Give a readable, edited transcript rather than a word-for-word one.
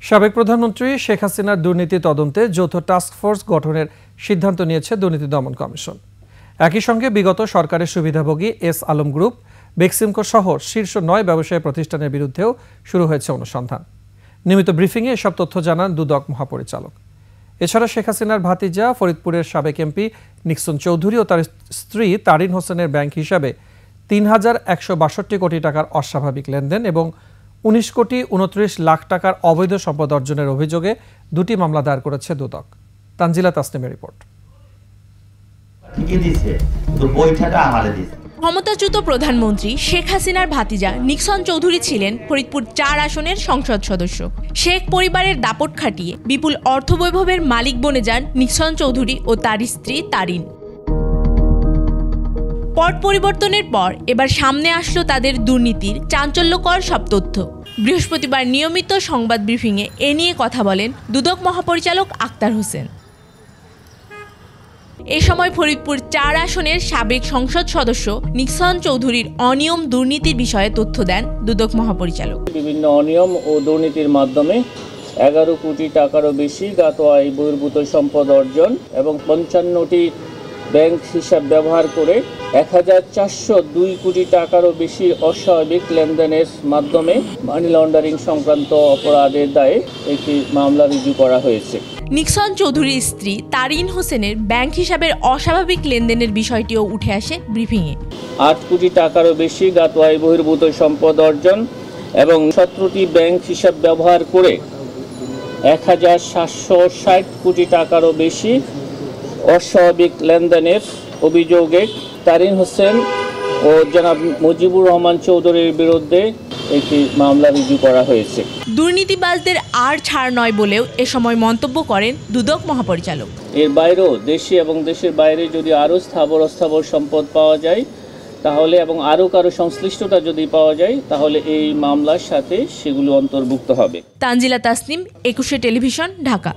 সাবেক প্রধানমন্ত্রী শেখ হাসিনার দুর্নীতি তদন্তে যৌথ টাস্কফোর্স গঠনের সিদ্ধান্ত নিয়েছে দুর্নীতি দমন কমিশন। একই সঙ্গে বিগত সরকারের সুবিধাভোগী এস আলম গ্রুপ, বেক্সিমকো সহ শীর্ষ 9 ব্যবসায়ী প্রতিষ্ঠানের বিরুদ্ধেও শুরু হয়েছে অনুসন্ধান। নিয়মিত ব্রিফিংয়ে এসব তথ্য জানান দুদক মহাপরিচালক। এছাড়া শেখ হাসিনার ভাতিজা ফরিদপুরের সাবেক এমপি নিক্সন চৌধুরী ও তার স্ত্রী তারিন হোসেনের ব্যাংক হিসাবে ৩,১৬২ কোটি টাকার অস্বাভাবিক লেনদেন এবং ১৯ কোটি ২৯ লাখ টাকার অবৈধ সম্পদ অর্জনের অভিযোগে 2টি মামলা দায়ের করেছে দুদক। তানজিলা তাসনিমের রিপোর্ট। ক্ষমতাচ্যুত প্রধানমন্ত্রী শেখ হাসিনার ভাতিজা নিক্সন চৌধুরী ছিলেন ফরিদপুর 4 আসনের সংসদ সদস্য। শেখ পরিবারের দাপট খাটিয়ে বিপুল অর্থবৈভবের মালিক বনে যান নিক্সন চৌধুরী ও তার স্ত্রী তারিন। পট পরিবর্তনের পর এবার সামনে আসলো তাদের দুর্নীতির চাঞ্চল্যকর সব তথ্য। বৃহস্পতিবার নিয়মিত সংবাদ ব্রিফিংয়ে এ নিয়ে কথা বলেন দুদক মহাপরিচালক আক্তার হোসেন। এ সময় ফরিদপুর 4 আসনের সাবেক সংসদ সদস্য নিক্সন চৌধুরীর অনিয়ম দুর্নীতির বিষয়ে তথ্য দেন দুদক মহাপরিচালক। বিভিন্ন অনিয়ম ও দুর্নীতির মাধ্যমে 11 কোটি টাকারও বেশি জ্ঞাত আয় বহির্ভূত সম্পদ অর্জন এবং 55টি ব্যাংক হিসাব ব্যবহার করে 1402 কোটি টাকারও বেশি অস্বাভাবিক লেনদেনের মাধ্যমে মানি লন্ডারিং সংক্রান্ত অপরাধের দায়ে একটি মামলা রুজু করা হয়েছে। নিক্সন চৌধুরীর স্ত্রী তারিন হোসেনের ব্যাংক হিসাবের অস্বাভাবিক লেনদেনের বিষয়টিও উঠে আসে ব্রিফিংয়ে। 8 কোটি টাকারও বেশি জ্ঞাত আয় বহির্ভূত সম্পদ অর্জন এবং 17টি ব্যাংক হিসাব ব্যবহার করে 1760 কোটি টাকারও বেশি অস্বাভাবিক লেনদেনের অভিযোগে তারিন হোসেন ও জনাব মুজিবুর রহমান চৌধুরীর বিরুদ্ধে একটি মামলা রুজু করা হয়েছে। দুর্নীতিবাজদের আর ছাড় নয় বলেও এ সময় মন্তব্য করেন দুদক মহাপরিচালক। এর বাইরেও দেশে এবং দেশের বাইরে যদি আরও স্থাবর অস্থাবর সম্পদ পাওয়া যায় তাহলে এবং আরও কারো সংশ্লিষ্টতা যদি পাওয়া যায় তাহলে এই মামলার সাথে সেগুলো অন্তর্ভুক্ত হবে। তানজিলা তাসনিম, 21 টেলিভিশন, ঢাকা।